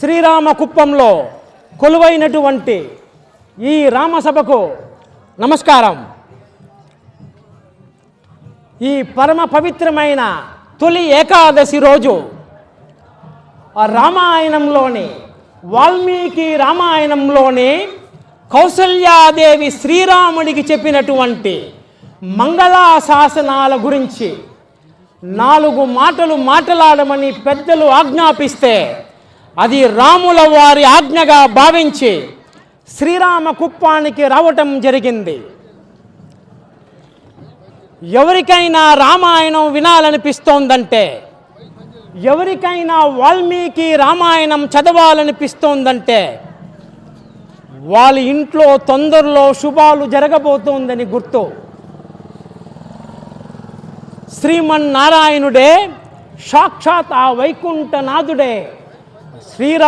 శ్రీరామకుప్పంలో కొలువైనటువంటి ఈ రామసభకు నమస్కారం. ఈ పరమ పవిత్రమైన తొలి ఏకాదశి రోజు రామాయణంలోని వాల్మీకి రామాయణంలోని కౌసల్యాదేవి శ్రీరాముడికి చెప్పినటువంటి మంగళాశాసనాల గురించి 4 మాటలు మాట్లాడమని పెద్దలు ఆజ్ఞాపిస్తే అది రాముల వారి ఆజ్ఞగా భావించి శ్రీరామకుప్పానికి రావటం జరిగింది. ఎవరికైనా రామాయణం వినాలనిపిస్తోందంటే, ఎవరికైనా వాల్మీకి రామాయణం చదవాలనిపిస్తోందంటే వాళ్ళ ఇంట్లో తొందరలో శుభాలు జరగబోతోందని గుర్తు. శ్రీమన్నారాయణుడే సాక్షాత్ ఆ వైకుంఠనాథుడే శ్రీరామ